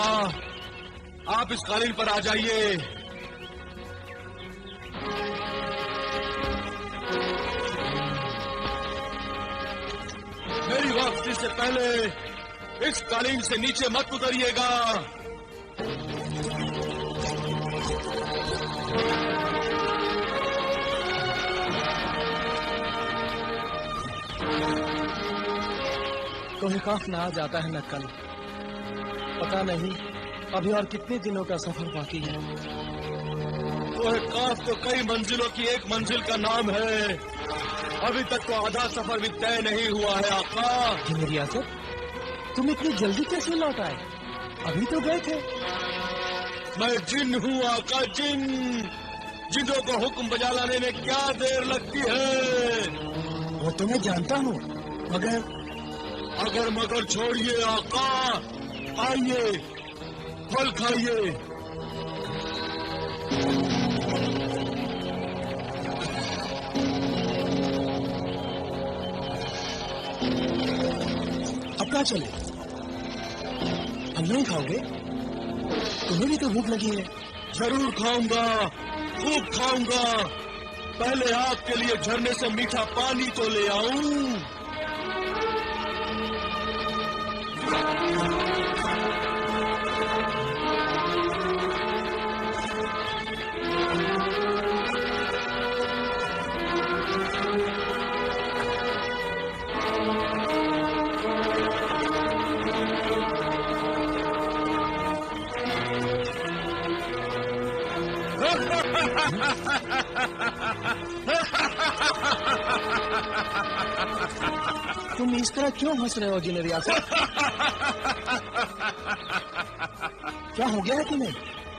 आका, आप इस कालीन पर आ जाइए। मेरी वापसी से पहले इस कालीन से नीचे मत उतरिएगा। कोई खौफ ना आ जाता है न कल, पता नहीं अभी और कितने दिनों का सफर बाकी है। काफ तो कई मंजिलों की एक मंजिल का नाम है। अभी तक तो आधा सफर भी तय नहीं हुआ है आका। मेरी आसफ, तुम इतनी जल्दी कैसे लौट आए? अभी तो गए थे। मैं जिन हूँ आका, जिन। जिनों को हुक्म बजा लाने में क्या देर लगती है। वो तो मैं जानता हूँ, मगर छोड़िए आका। आइए, फल खाइए। अब क्या चले? हम नहीं खाओगे? तुम्हें भी तो भूख लगी है। जरूर खाऊंगा, खूब खाऊंगा। पहले आपके लिए झरने से मीठा पानी तो ले आऊं। तुम इस तरह क्यों हंस रहे हो जिन्हें रियासत? क्या हो गया है तुम्हें?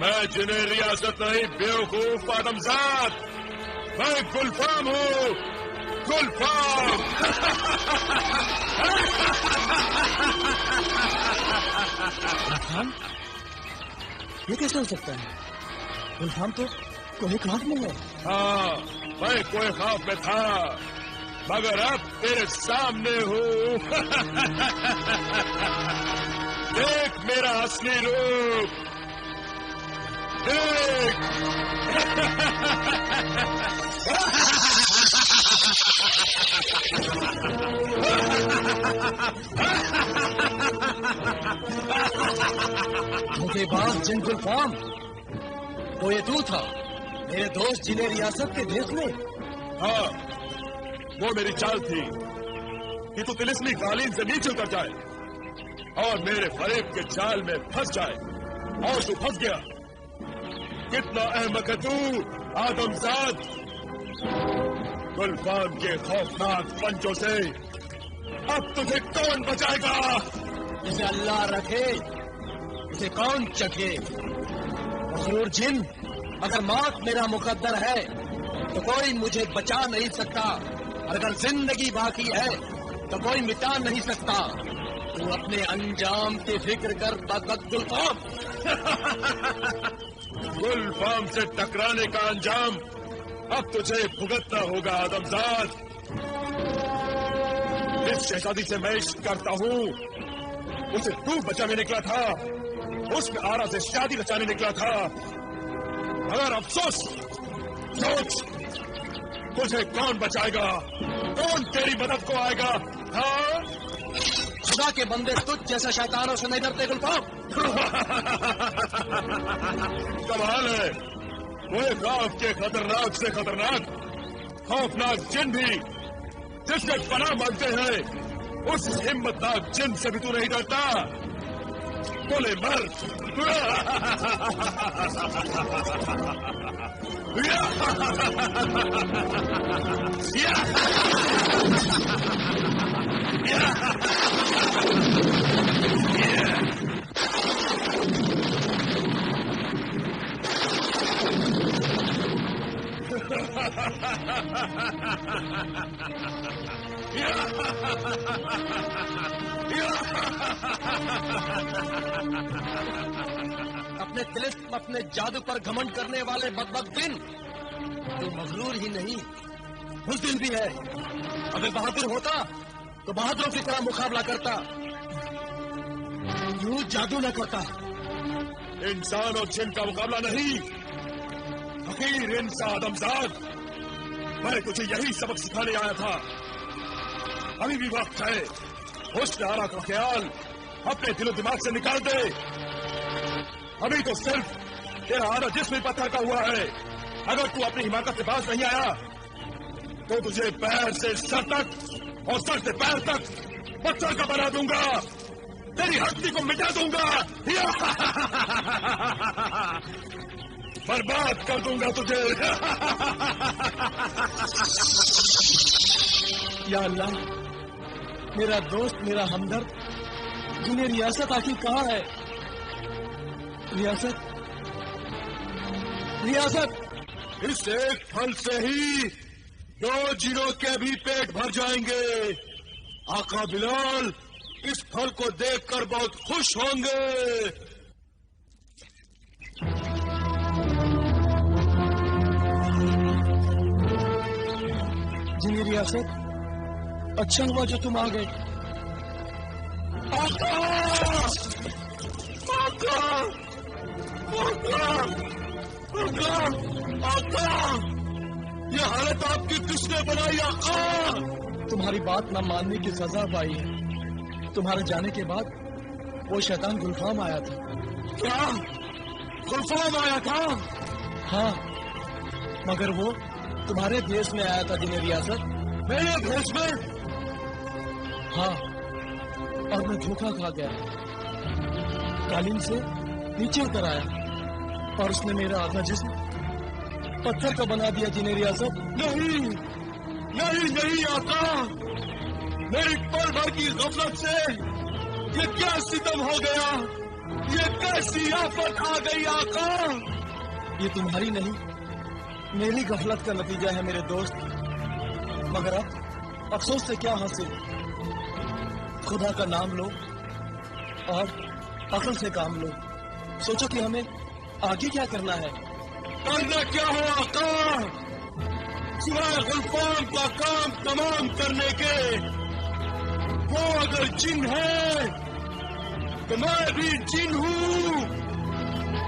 मैं जिन्हें रियासत नहीं, बेवकूफ आदमजाद। मैं गुलफाम हूँ, गुलफाम। गुलफाम? ये कैसे हो सकता है? गुलफाम तो कोई ख्वाब में है। हाँ, मैं कोई ख्वाब में था, मगर अब तेरे सामने हूँ। देख मेरा असली रूप, देख। मुझे बात जिन गुलफाम, वो ये तू था मेरे दोस्त जिन्हें रियासत के देश में? हाँ, वो मेरी चाल थी कि तू तिलिस्मी कालीन से नीचे उतर जाए और मेरे फरेब के जाल में फंस जाए, और तू फंस गया। कितना अहमक है तू आदमजाद। गुलफाम के खौफनाक पंचों से अब तुझे कौन बचाएगा? इसे अल्लाह रखे, इसे कौन चखे। मखरूर जिन, अगर मौत मेरा मुकद्दर है तो कोई मुझे बचा नहीं सकता, और अगर जिंदगी बाकी है तो कोई मिटा नहीं सकता। तू अपने अंजाम की फिक्र कर गुलफाम। गुलफाम से टकराने का अंजाम अब तुझे भुगतना होगा आदमजाद। जिस शहजादी से मैं इश्क करता हूँ उसे तू बचाने निकला था, उसमें आरा से शादी रचाने निकला था। मगर अफसोस, सोच, तुझे कौन बचाएगा? कौन तेरी मदद को आएगा? हाँ, खुदा के बंदे तुझ जैसा शैतानों से नहीं डरते गुलफाम। कमाल है, वो खौफ के खतरनाक से खतरनाक खौफनाक जिन भी जिससे पनाह मांगते हैं, उस हिम्मतनाक जिन से भी तू नहीं डरता। बोले मर। अपने तिलिस्म, अपने जादू पर घमंड करने वाले बदबख्त जिन, तू मगरूर ही नहीं बुज़दिल भी है। अगर बहादुर होता तो बहादुरों की तरह मुकाबला करता, यूं जादू न करता। इंसान और जिन का मुकाबला नहीं। फकीर इंसान आदमजाद, मैं तुझे यही सबक सिखाने आया था। अभी भी वक्त है, हुस्न आरा का ख्याल अपने दिलो दिमाग से निकाल दे। अभी तो सिर्फ तेरा आरा जिस्म पत्थर का हुआ है। अगर तू अपनी हिमाकत से बाज नहीं आया तो तुझे पैर से सर तक और सर से पैर तक पत्थर का बना दूंगा, तेरी हस्ती को मिटा दूंगा, बर्बाद कर दूंगा तुझे। या अल्लाह, मेरा दोस्त, मेरा हमदर्द, जिन्हें रियासत आखिर कहाँ है? रियासत, रियासत। इस एक फल से ही 2 जिनों के भी पेट भर जाएंगे। आका बिलाल इस फल को देखकर बहुत खुश होंगे। जिन्हें रियासत, अच्छा हुआ जो तुम आ गए। आका! आका! आका! आका! आका! ये हालत आपकी किसने बनाई आका? तुम्हारी बात न मानने की सजा पाई है। तुम्हारे जाने के बाद वो शैतान गुलफाम आया था। क्या? गुलफाम आया था? हाँ, मगर वो तुम्हारे देश में आया था जिन्हें रियासत। मेरे भेष में? हाँ, और मैं धोखा खा गया। कालीन से नीचे उतर आया और उसने मेरा आधा जिस्म पत्थर का बना दिया जिन्हें रियासत। नहीं, नहीं, नहीं आका, मेरी पल भर की गफलत से ये क्या सितम हो गया? ये कैसी आफत आ गई आका? ये तुम्हारी नहीं, मेरी गफलत का नतीजा है मेरे दोस्त। मगर अब अफसोस से क्या हासिल? खुदा का नाम लो और अक्ल से काम लो। सोचो कि हमें आगे क्या करना है। करना क्या हो आका? सिवाय गुलफाम का काम तमाम करने के। वो अगर जिन है तो मैं भी जिन हूँ।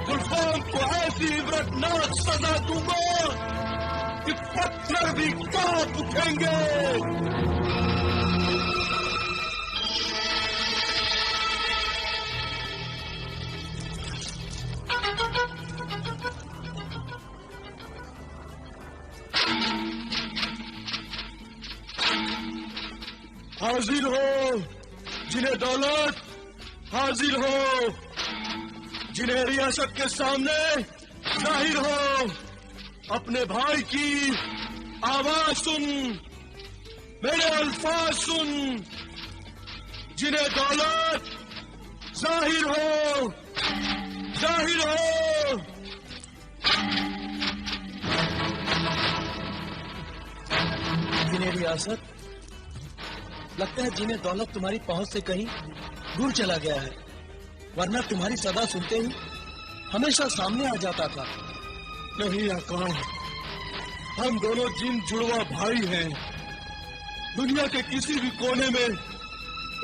गुलफाम को ऐसी इबरतनाक सजा दूंगा कि पत्थर भी कांप उठेंगे। हाजिर हो जिन्हें दौलत, हाजिर हो जिन्हें रियासत के सामने जाहिर हो। अपने भाई की आवाज सुन, मेरे अल्फाज सुन। जिन्हें दौलत, जाहिर हो, जाहिर हो। जिन्हें रियासत, लगता है जिन्हें दौलत तुम्हारी पहुंच से कहीं दूर चला गया है, वरना तुम्हारी सदा सुनते ही हमेशा सामने आ जाता था। नहीं आका, हम दोनों जिन जुड़वा भाई हैं। दुनिया के किसी भी कोने में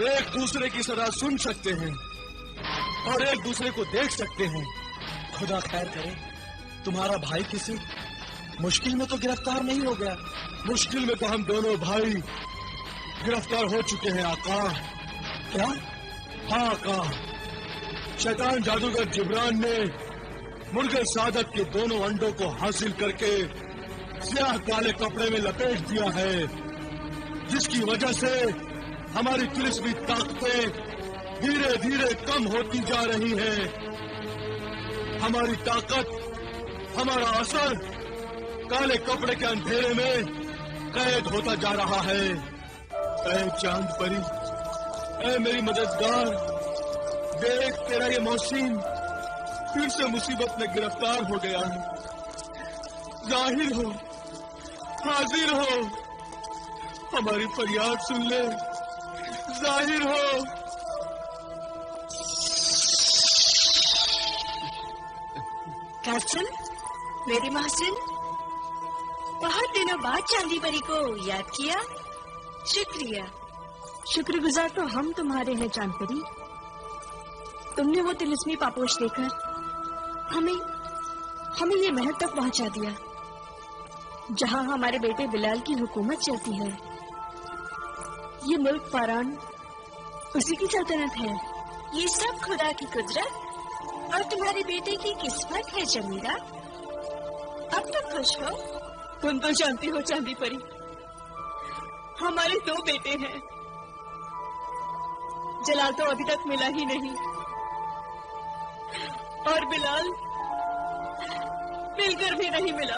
एक दूसरे की सदा सुन सकते हैं और एक दूसरे को देख सकते हैं। खुदा खैर करे, तुम्हारा भाई किसी मुश्किल में तो गिरफ्तार नहीं हो गया? मुश्किल में तो हम दोनों भाई गिरफ्तार हो चुके हैं आका। क्या? हाँ आका, शैतान जादूगर जिब्रान ने मुर्गे सादत के दोनों अंडों को हासिल करके स्याह काले कपड़े में लपेट दिया है, जिसकी वजह से हमारी तिलिस्मी ताकतें धीरे धीरे कम होती जा रही हैं। हमारी ताकत, हमारा असर काले कपड़े के अंधेरे में कैद होता जा रहा है। ऐ चांद परी, ऐ मेरी मददगार, देख तेरा ये मौसीन फिर से मुसीबत में गिरफ्तार हो गया है। जाहिर हो, हाजिर हो, हमारी फरियाद सुन ले, जाहिर हो। कासिम, मेरी महसिन, बहुत दिनों बाद चांदी परी को याद किया। शुक्रिया। शुक्रगुजार तो हम तुम्हारे हैं चांद परी। तुमने वो तिलिस्मी पापोश देकर हमें ये महल तक पहुंचा दिया, जहां हमारे बेटे बिलाल की हुकूमत चलती है। ये मुल्क फौरान उसी की सल्तनत है। ये सब खुदा की कुदरत और तुम्हारे बेटे की किस्मत है जमीला। अब तो खुश हो। तुम तो जानती हो चांदी परी, हमारे 2 बेटे हैं। जलाल तो अभी तक मिला ही नहीं, और बिलाल मिलकर भी नहीं मिला।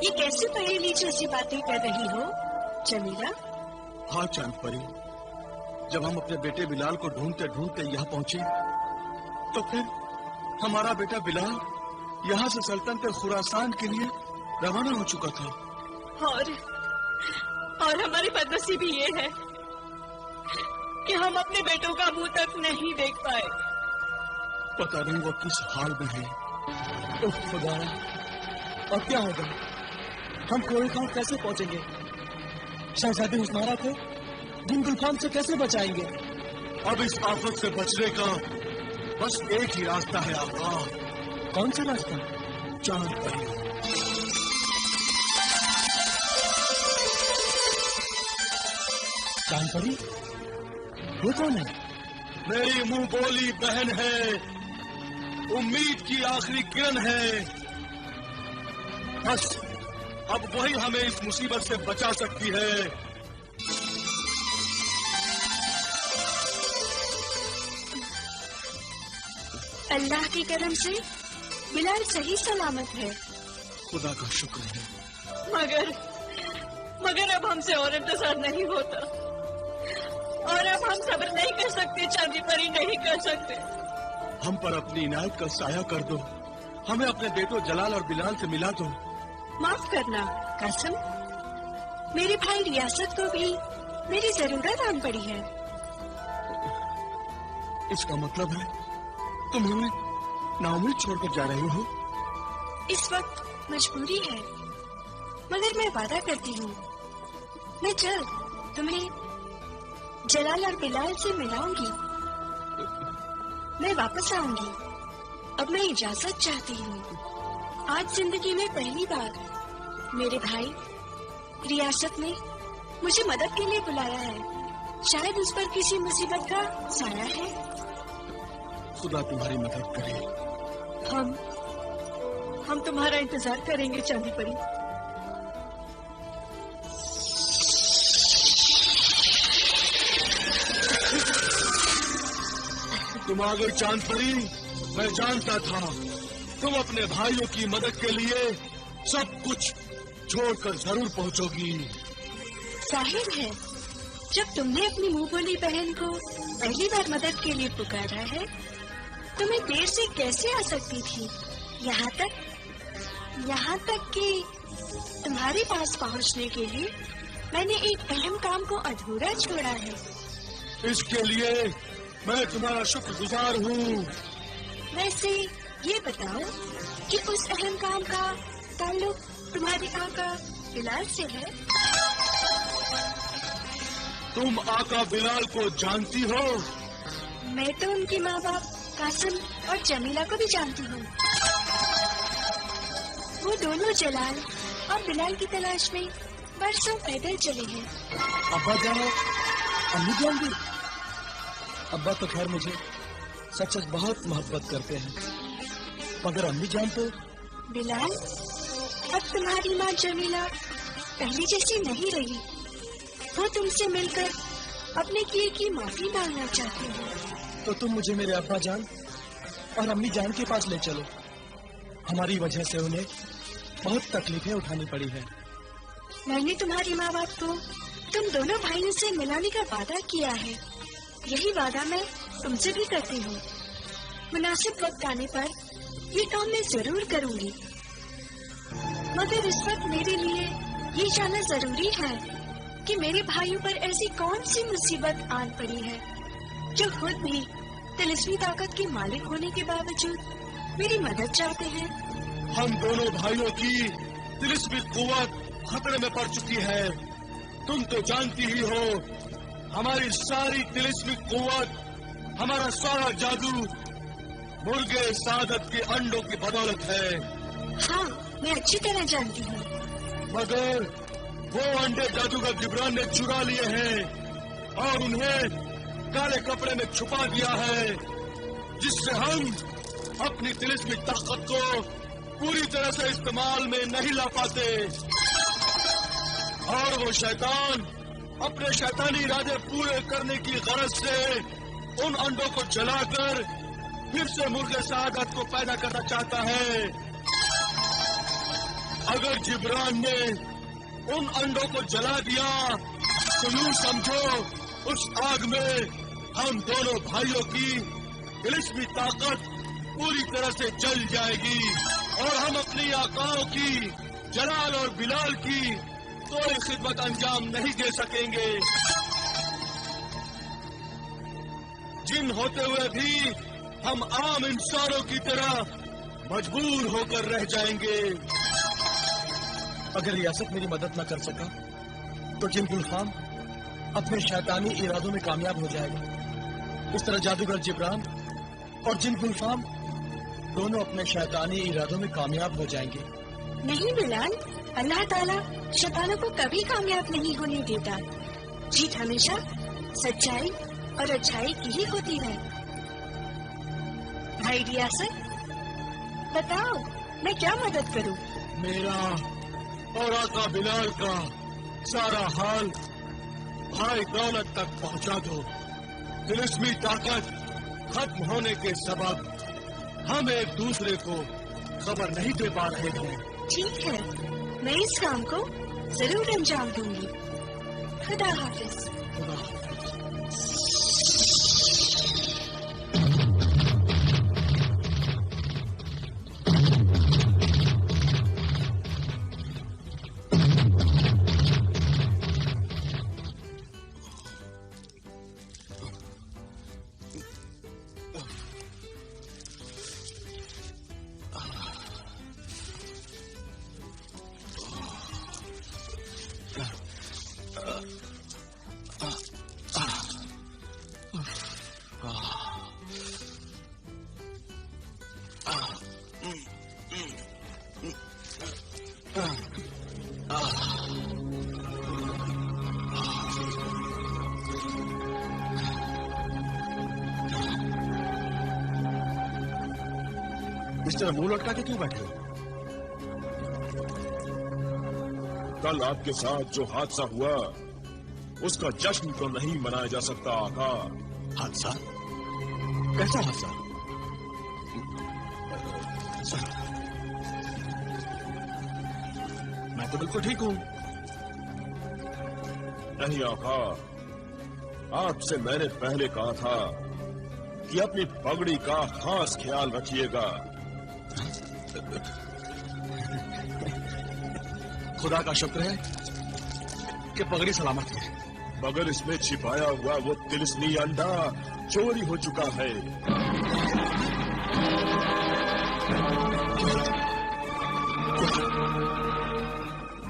ये कैसे पहेली जैसी बातें कर रही हो जमीला? हाँ चांद परी, जब हम अपने बेटे बिलाल को ढूंढते ढूंढते यहाँ पहुंचे, तो फिर हमारा बेटा बिलाल यहाँ से सल्तनत खुरासान के लिए रवाना हो चुका था। और हमारी बदनसीबी ये है कि हम अपने बेटों का मुंह तक नहीं देख पाए। पता नहीं वो किस हाल में है। उफ खुदाया, अब क्या होगा? हम कोहिनूर कैसे पहुंचेंगे? शहजादी हुस्नारा को गुलफाम से कैसे बचाएंगे? अब इस आफत से बचने का बस एक ही रास्ता है आका। कौन सा रास्ता? चांद परी, चांद परी, वो कौन है? मेरी मुंह बोली बहन है, उम्मीद की आखिरी किरण है। बस अब वही हमें इस मुसीबत से बचा सकती है। अल्लाह की करम से बिलाल सही सलामत है। खुदा का शुक्र है। मगर अब हमसे और इंतजार नहीं होता, और अब हम सब्र नहीं कर सकते चांदी परी, नहीं कर सकते। हम पर अपनी इनायत का साया कर दो, हमें अपने बेटों जलाल और बिलाल से मिला दो। माफ करना कासिम, मेरे भाई रियासत को भी मेरी जरूरत आन पड़ी है। इसका मतलब है तुम हमें नाउमीद छोड़कर जा रही हो? इस वक्त मजबूरी है, मगर मैं वादा करती हूँ, मैं जल्द तुम्हें जलाल और बिलाल से मिलाऊंगी। मैं वापस आऊंगी। अब मैं इजाजत चाहती हूँ। आज जिंदगी में पहली बार मेरे भाई रियासत ने मुझे मदद के लिए बुलाया है। शायद उस पर किसी मुसीबत का साया है। खुदा तुम्हारी मदद करे। हम तुम्हारा इंतजार करेंगे चांदी परी। तुम आ गई चांद परी। मैं जानता था तुम अपने भाइयों की मदद के लिए सब कुछ छोड़कर जरूर पहुंचोगी। जाहिर है, जब तुमने अपनी मुंह बोली बहन को पहली बार मदद के लिए पुकारा है, तुम्हें देर से कैसे आ सकती थी? यहाँ तक कि तुम्हारे पास पहुँचने के लिए मैंने एक अहम काम को अधूरा छोड़ा है। इसके लिए मैं तुम्हारा शुक्रगुजार हूँ। वैसे ये बताओ कि उस अहम काम का ताल्लुक तुम्हारे आका बिलाल से है? तुम आका बिलाल को जानती हो? मैं तो उनके माँ बाप कासिम और जमीला को भी जानती हूँ। वो दोनों जलाल और बिलाल की तलाश में बरसों पैदल चले हैं। अब्बा जान, अम्मी जान भी? अब्बा तो खैर मुझे सच बहुत मोहब्बत करते हैं, मगर अम्मी जान तो। बिलाल, अब तुम्हारी माँ जमीला पहले जैसी नहीं रही। वो तुमसे मिलकर अपने किए की माफी मांगना चाहती है। तो तुम मुझे मेरे अब्बा जान और अम्मी जान के पास ले चलो। हमारी वजह से उन्हें बहुत तकलीफें उठानी पड़ी है। मैंने तुम्हारी माँ बाप को तुम दोनों भाइयों से मिलाने का वादा किया है। यही वादा मैं तुमसे भी करती हूँ। मुनासिब वक्त आने पर ये काम मैं जरूर करूँगी, मगर इस वक्त मेरे लिए ये जानना जरूरी है कि मेरे भाइयों पर ऐसी कौन सी मुसीबत आन पड़ी है जो खुद भी तिलिस्मी ताकत के मालिक होने के बावजूद मेरी मदद चाहते हैं। हम दोनों भाइयों की तिलिस्मी कुव्वत खतरे में पड़ चुकी है। तुम तो जानती ही हो, हमारी सारी तिलिस्मी कुव्वत, हमारा सारा जादू मुर्गे सादत के अंडों की बदौलत है। हाँ, मैं अच्छी तरह जानती हूँ। मगर वो अंडे जादूगर जिब्रान ने चुरा लिए हैं और उन्हें काले कपड़े में छुपा दिया है, जिससे हम अपनी तिलिस्मी ताकत को पूरी तरह से इस्तेमाल में नहीं ला पाते। और वो शैतान अपने शैतानी इरादे पूरे करने की गरज से उन अंडों को जलाकर फिर से मुर्गे सादत को पैदा करना चाहता है। अगर जिब्रान ने उन अंडों को जला दिया तो यूं समझो उस आग में हम दोनों भाइयों की तिलिस्मी ताकत पूरी तरह से जल जाएगी और हम अपनी आकाओं की, जलाल और बिलाल की कोई खिदमत अंजाम नहीं दे सकेंगे। जिन होते हुए भी हम आम इंसानों की तरह मजबूर होकर रह जाएंगे। अगर रियासत मेरी मदद न कर सका तो जिन गुलफाम अपने शैतानी इरादों में कामयाब हो जाएगा। इस तरह जादूगर जिब्रान और जिन गुलफाम दोनों अपने शैतानी इरादों में कामयाब हो जाएंगे। नहीं बिलाल, अल्लाह ताला शैतानों को कभी कामयाब नहीं होने देता। जीत हमेशा सच्चाई और अच्छाई की ही होती है। भाई रियासत, बताओ मैं क्या मदद करूं? मेरा और आका बिलाल का सारा हाल भाई दौलत तक पहुंचा दो। तिलिस्मी ताकत खत्म होने के सबब हम एक दूसरे को खबर नहीं दे पा रहे हैं। ठीक है, मैं इस काम को जरूर अंजाम दूंगी। खुदा हाफिज। खुदा हाफिज। इस तरह मुंह लटका के क्यों बैठे हो? कल आपके साथ जो हादसा हुआ उसका जश्न तो नहीं मनाया जा सकता आका। हादसा? कैसा हादसा? मैं तो बिल्कुल ठीक हूं। नहीं आका, आपसे मैंने पहले कहा था कि अपनी पगड़ी का खास ख्याल रखिएगा। खुदा का शुक्र है कि पगड़ी सलामत है, मगर इसमें छिपाया हुआ वो तिलिस्मी अंडा चोरी हो चुका है।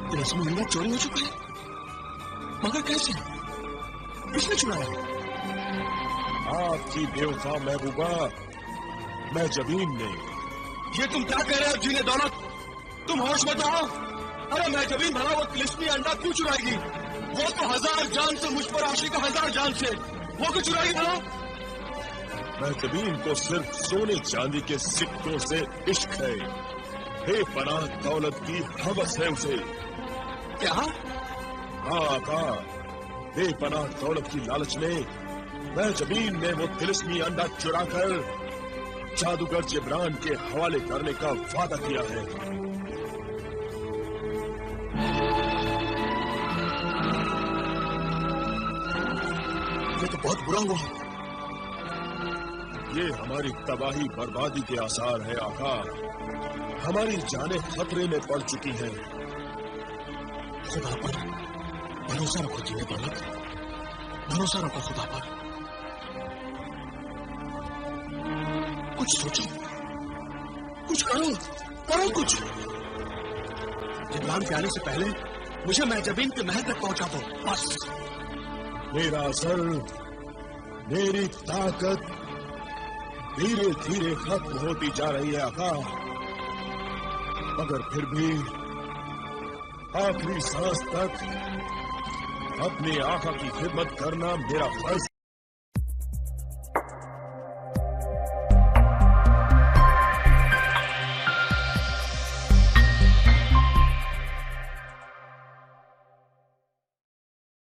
तिलिस्मी अंडा चोरी हो चुका है? मगर कैसे? किसने चुराया? आपकी बेवफा महबूबा महजबीन ने। ये तुम क्या कह रहे हो जीने दौलत? तुम होश में तो हो? अरे महजबीन भला वो तिलिस्मी अंडा क्यों चुराएगी? वो तो 1000 जान से मुझ पर आशिक है, 1000 जान से। वो क्यों चुराएगी भला? महजबीन को सिर्फ सोने चांदी के सिक्कों से इश्क है। बेपनाह दौलत की हवस है उसे। क्या? हाँ आका, बेपनाह दौलत की लालच में महजबीन ने वो तिलिस्मी अंडा चुराकर जादूगर जिब्रान के हवाले करने का वादा किया है। ये तो बहुत बुरा हुआ। ये हमारी तबाही बर्बादी के आसार है आका। हमारी जानें खतरे में पड़ चुकी हैं। खुदा पर भरोसा रखो जीने दौलत, भरोसा रखो खुदा पर। कुछ सोचो, कुछ करो, करो कुछ। जिब्रान के आने से पहले मुझे महजबीन के महल तक पहुंचा दो, बस। मेरा असर, मेरी ताकत धीरे धीरे खत्म होती जा रही है आका, मगर फिर भी आखिरी सांस तक अपने आका की खिदमत करना मेरा फर्ज